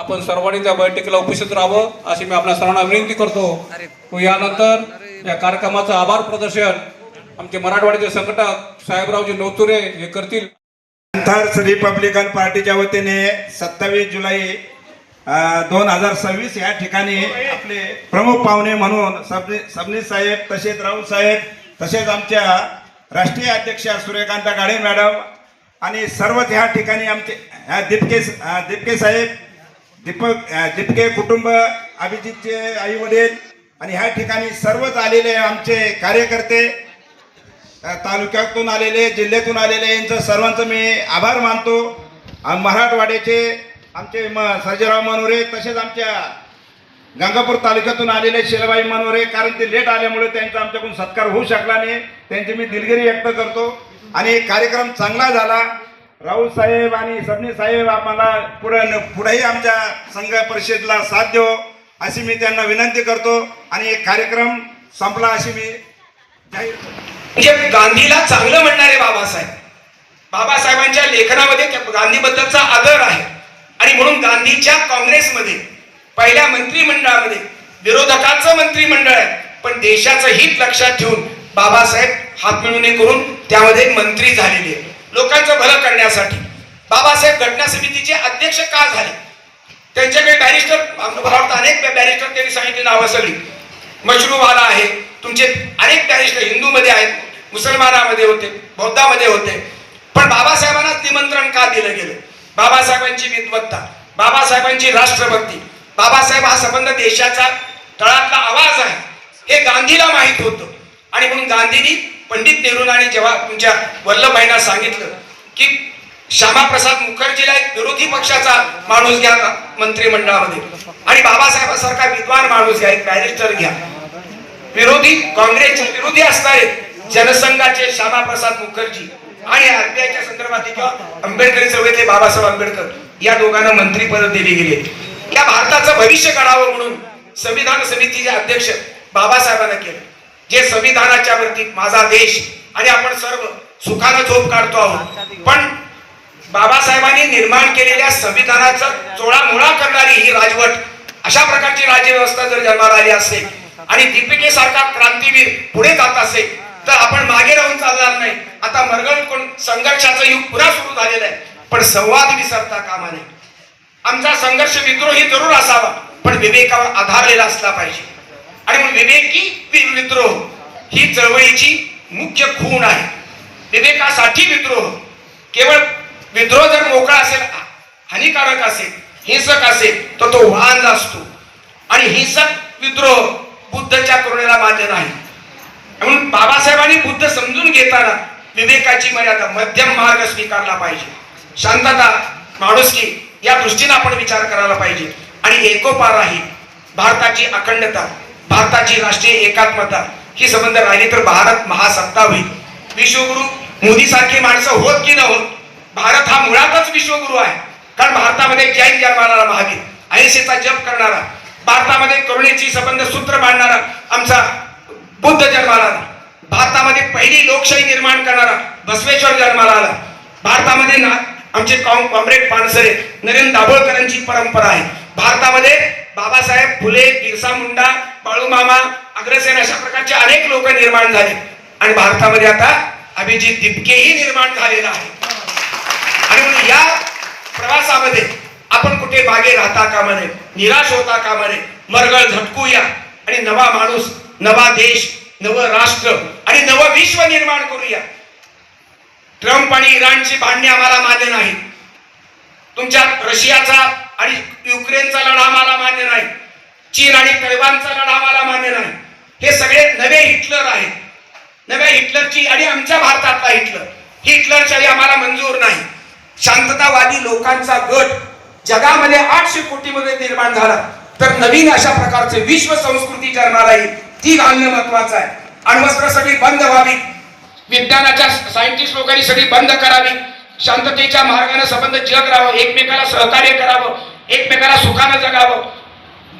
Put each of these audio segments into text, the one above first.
आपण सर्वांनी त्या बैठकीला उपस्थित राहावं अशी मी आपल्या सर्वांना विनंती करतो. यानंतर या कार्यक्रमाचं आभार प्रदर्शन आमचे मराठवाड्याचे संघटक साहेबरावजी नवतुरे हे करतील. अंथर्स रिपब्लिकन पार्टीच्या वतीने 27 जुलै 2026 या ठिकाणी आपले प्रमुख पाहुणे म्हणून सबनीस साहेब, तसेच राऊत साहेब, तसेच आमच्या राष्ट्रीय अध्यक्षा सूर्यकांता गाडे मॅडम आणि सर्वच ह्या ठिकाणी आमचे दीपके साहेब, दीपके कुटुंब, अभिजितचे आई वडील आणि ह्या ठिकाणी सर्वच आलेले आमचे कार्यकर्ते, तालुक्यातून आलेले, जिल्ह्यातून आलेले, यांचं सर्वांचं मी आभार मानतो. मराठवाड्याचे आमचे सर्जेराव मनोरे, तसेच आमच्या गंगापूर तालुक्यातून आलेले शिलाबाई मनोरे, कारण ते लेट आल्यामुळे त्यांचा आमच्याकडून सत्कार होऊ शकला नाही, त्यांची मी दिलगिरी व्यक्त करतो. आणि कार्यक्रम चांगला झाला. राऊत साहेब आणि सबनीस साहेब आम्हाला पुढेही आमच्या संघ परिषदेला साथ देव अशी मी त्यांना विनंती करतो आणि एक कार्यक्रम संपला अशी मी जाहीर करतो. म्हणजे गांधीला चांगलं म्हणणारे बाबासाहेबांच्या लेखनामध्ये गांधीबद्दलचा आदर आहे आणि म्हणून गांधीच्या काँग्रेसमध्ये पहिल्या मंत्रिमंडळामध्ये विरोधकाचं मंत्रिमंडळ आहे, पण देशाचं हित लक्षात ठेवून बाबासाहेब हातमिळवणी करून त्यामध्ये मंत्री झालेले, लोकांचं भलं करण्यासाठी. बाबासाहेब घटना समितीचे अध्यक्ष का झाले? त्यांच्याकडे बॅरिस्टर, अनेक बॅरिस्टर त्यांनी सांगितली नावं सगळी. मशरूवाला आहे, तुमचे अनेक बॅरिस्टर हिंदूमध्ये आहेत, मुसलमानामध्ये होते, बौद्धामध्ये होते, पण बाबासाहेबांनाच निमंत्रण का दिलं गेलं? बाबासाहेबांची विद्वत्ता, बाबासाहेबांची राष्ट्रभक्ती, बाबासाहेब हा संबंध देशाचा तळातला आवाज आहे हे गांधीला माहित होतं. आणि म्हणून गांधींनी पंडित नेहरूंना आणि जेव्हा तुमच्या वल्लभभाईंना सांगितलं की श्यामाप्रसाद मुखर्जीला एक विरोधी पक्षाचा माणूस घ्या मंत्रिमंडळामध्ये आणि बाबासाहेबांसारखा विद्वान माणूस घ्या, एक बॅरिस्टर घ्या, विरोधी काँग्रेसचे विरोधी असणारे जनसंघाचे श्यामाप्रसाद मुखर्जी आणि आरबीआयच्या संदर्भात किंवा आंबेडकरी चळवळीतले बाबासाहेब आंबेडकर या दोघांना मंत्रीपद दिले गेले. या भारताचं भविष्य घडावं म्हणून संविधान समितीचे अध्यक्ष बाबासाहेबांना केलं, जे संविधानाच्या वरती माझा देश आणि आपण सर्व सुखानं झोप काढतो आहोत. पण बाबासाहेबांनी निर्माण केलेल्या संविधानाचा चोळामोळा करणारी ही राजवट, अशा प्रकारची राज्यव्यवस्था जर जन्माला आली असेल आणि दीपिके सारखा क्रांतीवीर पुढे जात असेल तर आपण मागे राहून चालणार नाही. आता मरगळ संघर्षाचं युग पुन्हा सुरू झालेलं आहे, पण संवाद विसरता कामा नये. आमचा संघर्ष विद्रोही जरूर असावा, पण विवेकावर आधारलेला असला पाहिजे. आणि म्हणून विवेकी विद्रोह ही चळवळीची मुख्य खूण आहे. विवेकासाठी विद्रोह, केवळ विद्रोह जर मोकळा असेल, हानिकारक असेल, हिंसक असेल तर तो वाहन असतो आणि हिंसक विद्रोह बुद्धच्या करुणेला मान्य नाही. म्हणून बाबासाहेबांनी बुद्ध समजून घेताना विवेकाची मर्यादा, मध्यम मार्ग स्वीकारला पाहिजे. शांतता, माणुसकी या दृष्टीने आपण विचार करायला पाहिजे. आणि एकोपा राहील, भारताची अखंडता, भारताची राष्ट्रीय एकात्मता ही संबंध राहिली तर भारत महासत्ता होईल. विश्वगुरु मोदी सारखी माणसं होत की न होत, भारत हा मुळातच विश्वगुरु आहे. कारण भारतामध्ये जैन जन्माला महावीर, अहिंसेचा जप करणारा, भारतामध्ये करुणेची संबंध सूत्र बांधणारा आमचा बुद्ध जन्माला आला. भारतामध्ये पहिली लोकशाही निर्माण करणारा बसवेश्वर जन्माला आला. भारतामध्ये आमचे कॉम्रेड पानसरे, नरेंद्र दाभोळकरांची परंपरा आहे. भारतामध्ये बाबासाहेब फुले, बिरसा मुंडा, बाळूमामा, अग्रसेन अशा प्रकारचे अनेक लोक निर्माण झाले. आणि भारतामध्ये आता अभिजित दीपकेही निर्माण झालेला आहे. आणि म्हणून या प्रवासामध्ये आपण कुठे मागे राहता कामा नये, निराश होता कामा नये, मरगळ झटकूया आणि नवा माणूस, नवा देश, नवं राष्ट्र आणि नवं विश्व निर्माण करूया. ट्रम्प आणि इराणची भांडणे आम्हाला मान्य नाही. तुमच्या रशियाचा आणि युक्रेनचा लढा आम्हाला मान्य नाही. चीन आणि तैवानचा लढा आम्हाला मान्य नाही. हे सगळे नवे हिटलर आहेत. नव्या हिटलरची आणि आमच्या भारतातला हिटलरशाही आम्हाला मंजूर नाही. शांततावादी लोकांचा गट जगामध्ये 800 कोटीमध्ये निर्माण झाला तर नवीन अशा प्रकारचे विश्व संस्कृती जन्माला येईल, ती घालणं महत्वाचं आहे. अण्वस्त्र सगळी बंद व्हावी, विज्ञानाच्या सायंटिस्ट लोकांनी सगळी बंद करावी, शांततेच्या मार्गाने संबंध जग राहावं, एकमेकाला सहकार्य करावं, एकमेकाला सुखानं जगावं.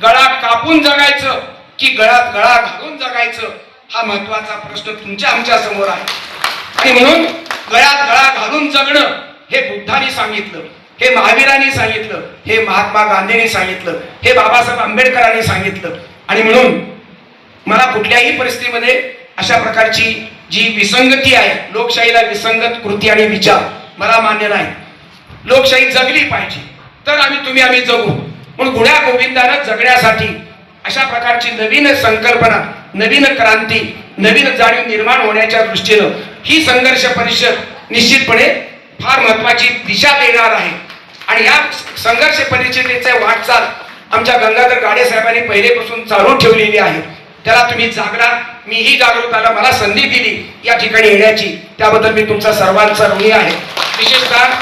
गळा कापून जगायचं की गळ्यात गळा घालून जगायचं, हा महत्वाचा प्रश्न तुमच्या आमच्या समोर आहे. आणि म्हणून गळ्यात गळा घालून जगणं हे बुद्धांनी सांगितलं. हे महावीरांनी सांगितलं, हे महात्मा गांधींनी सांगितलं, हे बाबासाहेब आंबेडकरांनी सांगितलं. आणि म्हणून मला कुठल्याही परिस्थितीमध्ये अशा प्रकारची जी विसंगती आहे, लोकशाहीला विसंगत कृती आणि विचार मला मान्य नाही. लोकशाही जगली पाहिजे तर आम्ही जगू. म्हणून गुण्या गोविंदानं जगण्यासाठी अशा प्रकारची नवीन संकल्पना, नवीन क्रांती, नवीन जाणीव निर्माण होण्याच्या दृष्टीनं ही संघर्ष परिषद निश्चितपणे फार महत्वाची दिशा देणार आहे. आणि या संघर्ष परिषदेचे वाटचाल आमच्या गंगाधर गाडे साहेबांनी पहिलेपासून चालू ठेवलेली आहे. त्याला तुम्ही जागरा, मीही जागृताला मला संधी दिली या ठिकाणी येण्याची, त्याबद्दल मी तुमचा सर्वांचा ऋणी आहे. विशेषतः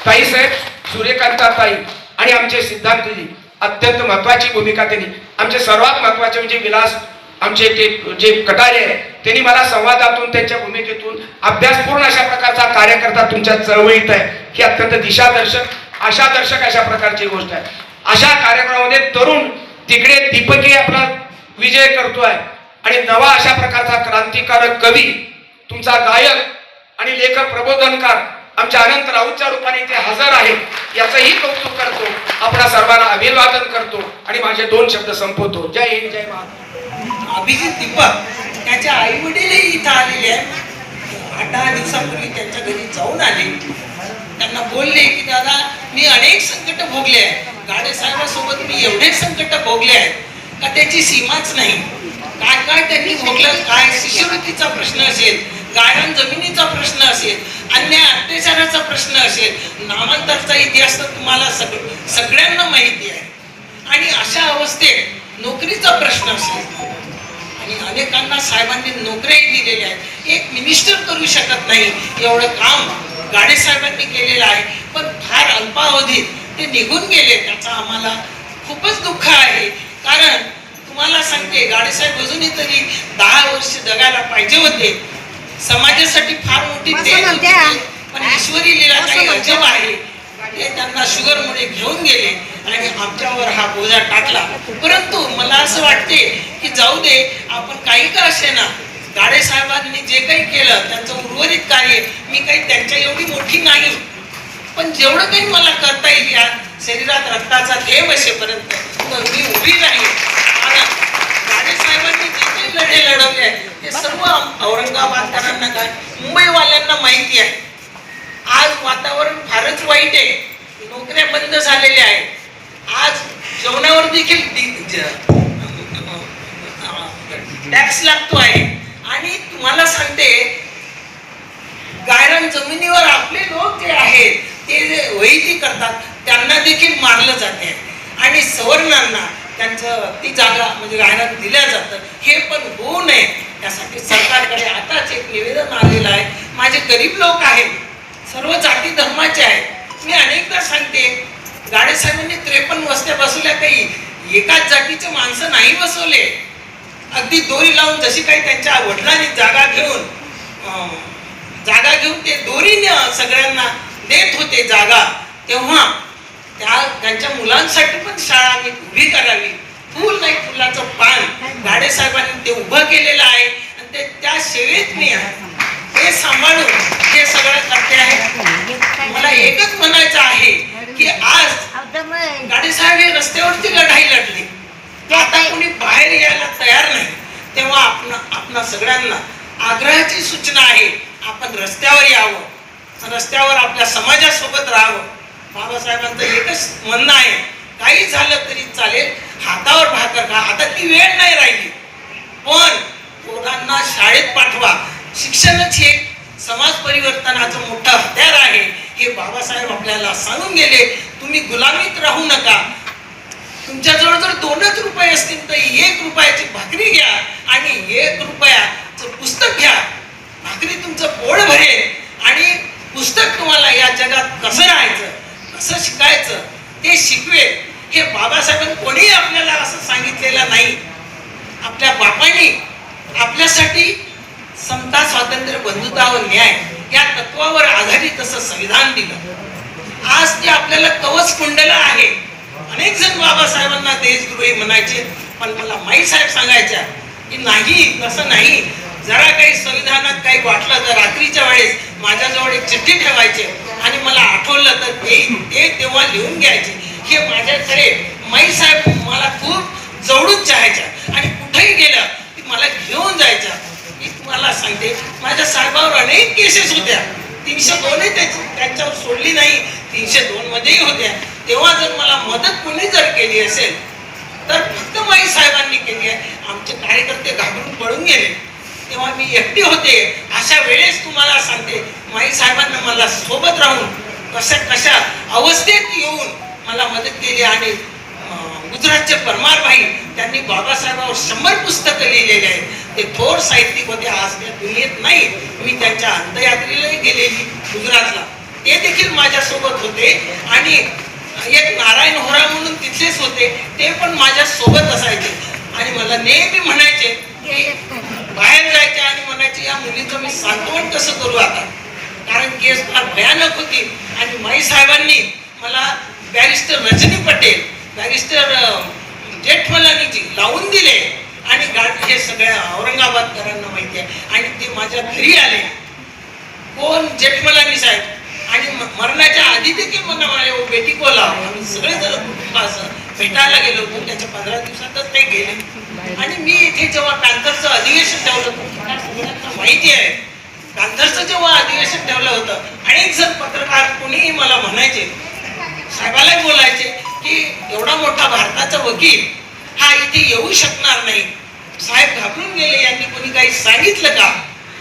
ताईसाहेब, सूर्यकांता ताई आणि आमचे सिद्धांतजी अत्यंत महत्वाची भूमिका त्यांनी, आमचे सर्वात महत्वाचे म्हणजे विलास आमचे जे कटारे आहे, त्यांनी मला संवादातून, त्यांच्या भूमिकेतून अभ्यासपूर्ण अशा प्रकारचा कार्यकर्ता तुमच्या चळवळीत आहे. ही अत्यंत दिशादर्शक, आशादर्शक अशा प्रकारची गोष्ट आहे. अशा कार्यक्रमामध्ये तरुण तिकडे दीपकी आपला विजय करतोय आणि नवा अशा प्रकारचा क्रांतिकारक कवी, तुमचा गायक आणि लेखक प्रबोधनकार आमच्या अनंत राऊतच्या रूपाने ते हजर आहेत, याचंही कौतुक करतो. आपणा सर्वांना अभिवादन करतो आणि माझे 2 शब्द संपवतो. जय हिंद, जय महाराष्ट्र. अभिजित दीपक त्याच्या आई वडीलही इथं आलेले आहेत. 8-10 दिवसापूर्वी त्यांच्या घरी जाऊन आले. त्यांना बोलले की दादा, मी अनेक संकट भोगले आहेत, गाडे साहेबांसोबत मी एवढे संकट भोगले आहेत का त्याची सीमाच नाही. काय काय त्यांनी भोगलं, काय शिष्यवृत्तीचा प्रश्न असेल, गायरान जमिनीचा प्रश्न असेल, अन्याय अत्याचाराचा प्रश्न असेल, नामांतराचा इतिहास तर तुम्हाला सगळ्यांना माहिती आहे. आणि अशा अवस्थेत नोकरीचा प्रश्न असेल आणि अनेकांना साहेबांनी नोकऱ्याही दिलेल्या आहेत. एक मिनिस्टर करू शकत नाही एवढं काम गाडे साहेबांनी केलेलं आहे, पण फार अल्पावधीत ते निघून गेले. त्याचा आम्हाला खूपच दुःख आहे. कारण तुम्हाला सांगते, गाडे साहेब अजूनही तरी 10 वर्ष जगायला पाहिजे होते. समाजासाठी फार मोठी देण होती, पण ईश्वरी लीला काही अजब आहे. ते त्यांना शुगरमुळे घेऊन गेले आणि आमच्यावर हा बोजा टाकला. परंतु मला असं वाटते की जाऊ दे, आपण काही का असे ना, गाडे साहेबांनी जे काही केलं त्यांचं उर्वरित कार्य, मी काही त्यांच्या एवढी मोठी नाही, पण जेवढं काही मला करता येईल या शरीरात रक्ताचा थेंब असेपर्यंत मी उभी राहील. कारण गाडे साहेबांनी जे काही लढे लढवले आहेत ते सर्व औरंगाबादकरांना, काय मुंबईवाल्यांना माहिती आहे. आज वातावरण फारच वाईट आहे, नोकऱ्या बंद झालेल्या आहेत. आज जेवणावर देखील टॅक्स लागतो आहे. आणि तुम्हाला सांगते, गायरान जमिनीवर आपले लोक जे आहेत ते जे वैती करतात त्यांना देखील मारलं जाते आणि सवर्णांना त्यांचं ती जागा म्हणजे गायरान दिल्या जातं. हे पण होऊ नये त्यासाठी सरकारकडे आताच एक निवेदन आलेलं आहे. माझे गरीब लोक आहेत, सर्व जाती धर्माचे आहेत. मी अनेकदा सांगते, गाडे साहेबांनी 53 वस्त्या बसवल्या, काही एकाच जातीचे माणसं नाही बसवले. अगदी दोरी लावून, जशी काही त्यांच्या वडिलांनी जागा घेऊन ते दोरीने सगळ्यांना देत होते जागा, तेव्हा त्यांच्या मुलांसाठी पण शाळा मी उभी करावी. फुल नाही, फुलाचं पान गाडे साहेबांनी ते उभं केलेलं आहे आणि ते त्या सेवेत मी आहे. हे सांभाळून हे सगळं करते आहे. मला एकच म्हणायचं आहे की आज गाडे साहेब हे रस्त्यावरती लढाई लढली, आता कोणी बाहेर यायला तयार नाही. तेव्हा आपणा सगळ्यांना आग्रहाची सूचना आहे, आपण रस्त्यावर यावं, रस्त्यावर आपल्या समाजासोबत राहावं. बाबासाहेबांचं एकच म्हणणं आहे, काही झालं तरी चालेल, हातावर भाकर खा. आता ती वेळ नाही राहिली, पण पोरांना शाळेत पाठवा. शिक्षणच हे समाज परिवर्तनाचं मोठं हत्यार आहे, हे बाबासाहेब आपल्याला सांगून गेले. तुम्ही गुलामीत राहू नका. तुमच्याजवळ जर 2च रुपये असतील तर 1 रुपयाची भाकरी घ्या आणि 1 रुपयाचं पुस्तक घ्या. भाकरी तुमचं पोट भरेल आणि पुस्तक तुम्हाला या जगात कसं राहायचं, कसं शिकायचं ते शिकवेल. हे बाबासाहेबांनी कोणीही आपल्याला असं सांगितलेलं नाही. आपल्या बापांनी आपल्यासाठी समता, स्वातंत्र्य, बंधुता व न्याय या तत्वावर आधारित असं संविधान दिलं. आज ते आपल्याला कवच कुंडलं आहे. अनेक जण बाबासाहेबांना देशद्रोही म्हणायचे, पण मला माई साहेब सांगायच्या की नाही, तसं नाही. जरा काही संविधानात काही वाटलं तर रात्रीच्या वेळेस माझ्याजवळ एक चिठ्ठी ठेवायचे आणि मला आठवलं तर ते तेव्हा लिहून घ्यायचे. हे माझ्याकडे माई साहेब मला खूप जवळून चाहायच्या आणि कुठेही गेलं की मला घेऊन जायच्या. मी तुम्हाला सांगते माझ्या साहेबावर अनेक केसेस होत्या. 302 त्यांच्यावर सोडली नाही, 302 मध्येही होत्या. तेव्हा जर मला मदत कोणी जर केली असेल तर फक्त माई साहेबांनी केली आहे. आमचे कार्यकर्ते घाबरून पळून गेले तेव्हा मी एकटे होते. अशा वेळेस तुम्हाला सांगते माई साहेबांना मला सोबत राहून कशा अवस्थेत येऊन मला मदत केली. आणि गुजरातचे परमार भाई त्यांनी बाबासाहेबांवर 100 पुस्तकं लिहिलेली आहेत. ते थोर साहित्यिक होते, आज त्या दुनियेत नाही. मी त्यांच्या अंत्ययात्रेलाही गेलेली गुजरातला, ते देखील माझ्यासोबत होते. आणि एक नारायण होरा म्हणून तिथलेच होते, ते पण माझ्या सोबत असायचे आणि मला नेहमी म्हणायचे की बाहेर जायचे आणि म्हणायचे या मुलीचं मी सांत्वन कसं करू आता, कारण केस फार भयानक होती. आणि माई साहेबांनी मला बॅरिस्टर रजनी पटेल, बॅरिस्टर जेठमलानीजी लावून दिले. आणि हे सगळ्या औरंगाबादकरांना माहिती आहे. आणि ते माझ्या घरी आले, कोण जेठमलानी साहेब. आणि मरणाच्या आधी देखील मला म्हणाले ओ बेटी को लाव. आम्ही सगळेजण कुटुंबासह भेटायला गेलो होतो. त्याच्या 15 दिवसातच ते गेले. आणि मी इथे जेव्हा पॅन्थरचं अधिवेशन ठेवलं होतं, सगळ्यांना माहिती आहे पॅन्थरचं जेव्हा अधिवेशन ठेवलं होतं, अनेक जण पत्रकार कोणीही मला म्हणायचे, साहेबालाही बोलायचे की एवढा मोठा भारताचा वकील हा इथे येऊ शकणार नाही, साहेब घाबरून गेले, यांनी कोणी काही सांगितलं का.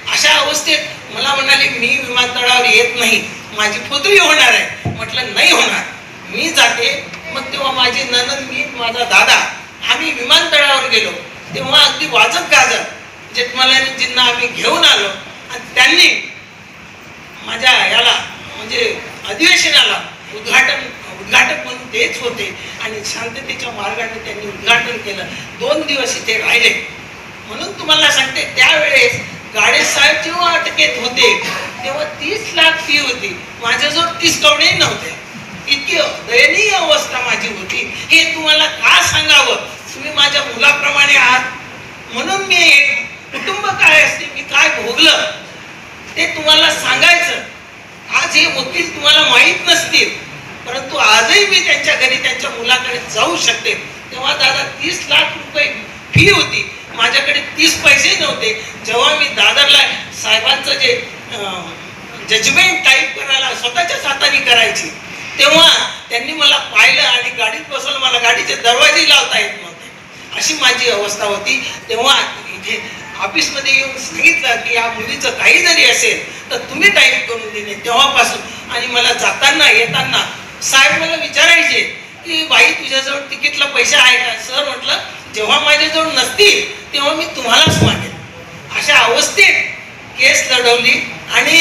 अशा अवस्थेत मला म्हणाले मी विमानतळावर येत नाही, माझी पुतळी होणार आहे. म्हटलं नाही होणार, मी जाते. मग तेव्हा माझी नणंद, मी, माझा दादा आम्ही विमानतळावर गेलो. तेव्हा अगदी वाजत गाजत जेठमलानीजींना आम्ही घेऊन आलो आणि त्यांनी माझ्या याला म्हणजे अधिवेशनाला उद्घाटक म्हणून तेच होते आणि शांततेच्या मार्गाने त्यांनी उद्घाटन केलं. 2 दिवस इथे राहिले. म्हणून तुम्हाला सांगते त्यावेळेस गाडे साहेब जेव्हा अटकेत होते तेव्हा 30 लाख फी होती, माझ्याजवळ 30 कवडे नव्हते. इतकी दयनीय अवस्था माझी होती. हे तुम्हाला का सांगावं, तुम्ही माझ्या मुलाप्रमाणे आहात. म्हणून मी कुटुंब काय असते, मी काय भोगलं ते तुम्हाला सांगायचं. आज हे वकील तुम्हाला माहीत नसतील, परंतु आजही मी त्यांच्या घरी त्यांच्या मुलाकडे जाऊ शकते. तेव्हा दादा 30 लाख रुपये फी होती, माझ्याकडे 30 पैसे नव्हते. जेव्हा मी दादरला साहेबांचं जे जजमेंट टाईप करायला स्वतःच्याच हाताने करायची, तेव्हा त्यांनी मला पाहिलं आणि गाडीत बसवलं. मला गाडीचे दरवाजे लावता येत नव्हते, अशी माझी अवस्था होती. तेव्हा इथे ऑफिसमध्ये येऊन सांगितलं की या मुलीचं काही जरी असेल तर तुम्ही टाईप करून दिले. तेव्हापासून आणि मला जाताना येताना साहेब मला विचारायचे की बाई तुझ्याजवळ तिकीटला पैसे आहे का. सर म्हटलं जेव्हा माझ्याजवळ नसतील तेव्हा मी तुम्हालाच मागेन. अशा अवस्थेत केस लढवली आणि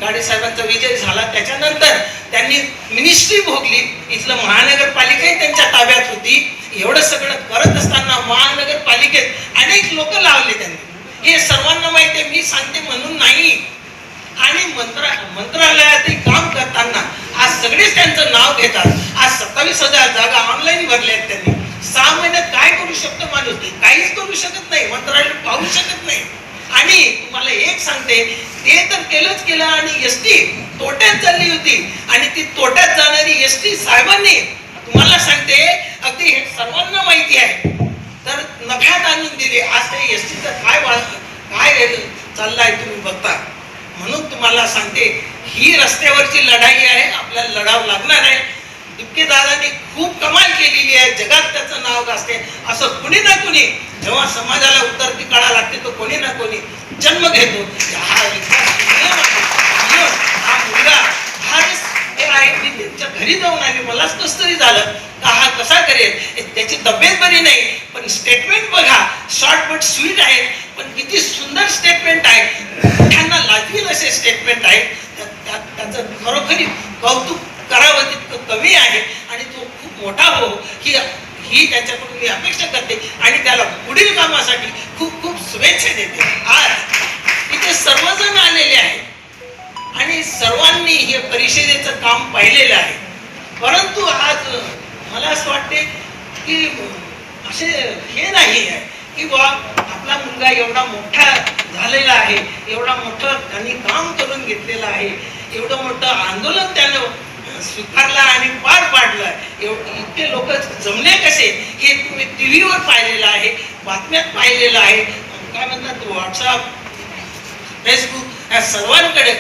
गाडे साहेबांचा विजय झाला. त्याच्यानंतर त्यांनी मिनिस्ट्री भोगली. इथलं महानगरपालिकाही त्यांच्या ताब्यात होती. एवढं सगळं करत असताना महानगरपालिकेत अनेक लोक लावले त्यांनी. हे सर्वांना माहिती आहे, मी सांगते म्हणून नाही. आणि मंत्रालयातही काम करताना आज सगळेच त्यांचं नाव घेतात. आज 27,000 जागा ऑनलाईन भरल्यात त्यांनी. 6 महिन्यात काय करू शकतो माणूस, काहीच करू शकत नाही, मंत्रालय पाहू शकत नाही. आणि तुम्हाला एक सांगते, ते तर केलंच केलं. आणि एसटी तोट्यात चालली होती आणि ती तोट्यात जाणारी एसटी साहेबांनी तुम्हाला सांगते अगदी हे सर्वांना माहिती आहे तर नफ्यात आणून दिली. आज ते एसटीचं काय चाललंय तुम्ही बघता. म्हणून तुम्हाला सांगते ही रस्त्यावरची लढाई आहे, आपल्याला लढावं लागणार आहे. दुबके दादांनी खूप कमाल केलेली आहे, जगात त्याचं नाव गाजते. असं कुणी ना कुणी जेव्हा समाजाला उतरती काळा लागते तो कोणी ना कोणी जन्म घेतो. हा मुलगा हे आहे. मी त्यांच्या घरी जाऊन आले, मलाच कसं तरी झालं का हा कसा करेल. त्याची तब्येत बरी नाही पण स्टेटमेंट बघा, शॉर्ट बट स्वीट आहे, पण किती सुंदर स्टेटमेंट आहे. त्यांना लाजवील असे स्टेटमेंट आहे. त्याचं खरोखरी कौतुक करावं तितकं कमी आहे. आणि तो खूप मोठा हो ही त्याच्याकडून मी अपेक्षा करते आणि त्याला पुढील कामासाठी खूप खूप शुभेच्छा देते. आज इथे सर्वजण आलेले आहेत आणि सर्वांनी हे परिषदेचं काम पाहिलेलं आहे. परंतु आज मला असं वाटते की असे हे नाही आहे की बा आपला मुलगा एवढा मोठा झालेला आहे, एवढा मोठं त्यांनी काम करून घेतलेलं आहे. एवढं मोठं आंदोलन त्यानं स्वीकारलं आणि पार पाडलं. इतके लोक जमले कसे हे तुम्ही टीव्हीवर पाहिलेलं आहे, बातम्यात पाहिलेलं आहे, काय म्हणतात व्हॉट्सअप, फेसबुक या सर्वांकडे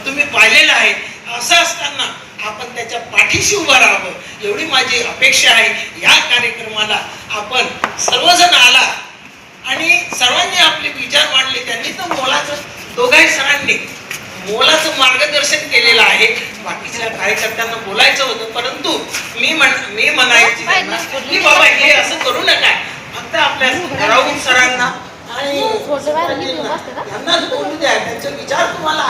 तुम्ही पाहिलेलं आहे. असं असताना आपण त्याच्या पाठीशी उभं राहावं एवढी माझी अपेक्षा आहे. या कार्यक्रमाला आपण सर्वजण आला आणि सर्वांनी आपले विचार मांडले. त्यांनी तर मोलाचं दोघाही सरांनी मोलाचं मार्गदर्शन केलेलं आहे. बाकीच्या कार्यकर्त्यांना बोलायचं होतं, परंतु मी म्हणायची त्यांना की बाबा हे असं करू नका. फक्त आपल्या राऊत सरांना आणि यांनाच बोलू द्या. त्यांचे विचार तुम्हाला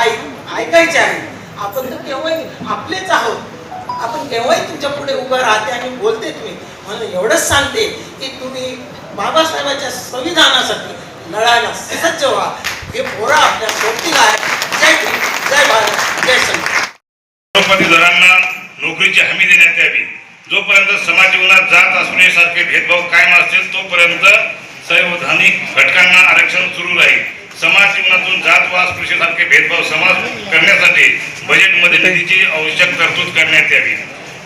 ऐकायचे आहे. आपण तर केव्हाही आपलेच आहोत. आपण केव्हाही तुमच्या पुढे उभं राहते आणि बोलते. तुम्ही मला एवढंच सांगते की तुम्ही बाबासाहेबांच्या संविधानासाठी लढायला सज्ज व्हा. हे पोरं आपल्या सोबतीला आहे. जय भीम, जय भारत, जय संविधान. पदवीधरांना नोकरीची हमी देण्यात यावी. जोपर्यंत समाज जीवनात जात असण्यासारखे भेदभाव कायम असतील तोपर्यंत संवैधानिक घटकांना आरक्षण सुरू राहील. समाज जीवनातून जात व अस्पृश्यसारखे भेदभाव समाज करण्यासाठी बजेटमध्ये निधीची आवश्यक तरतूद करण्यात यावी.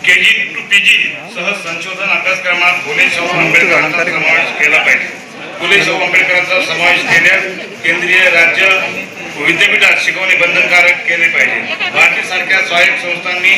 KG to PG सह संशोधन अभ्यासक्रमात फुले शाहू आंबेडकरांचा समावेश केला पाहिजे. फुले शाहू आंबेडकरांचा समावेश केल्यास केंद्रीय राज्य विद्यापीठात शिकवणे बंधनकारक केले पाहिजे. भारतीय सारख्या स्वायत्त संस्थांनी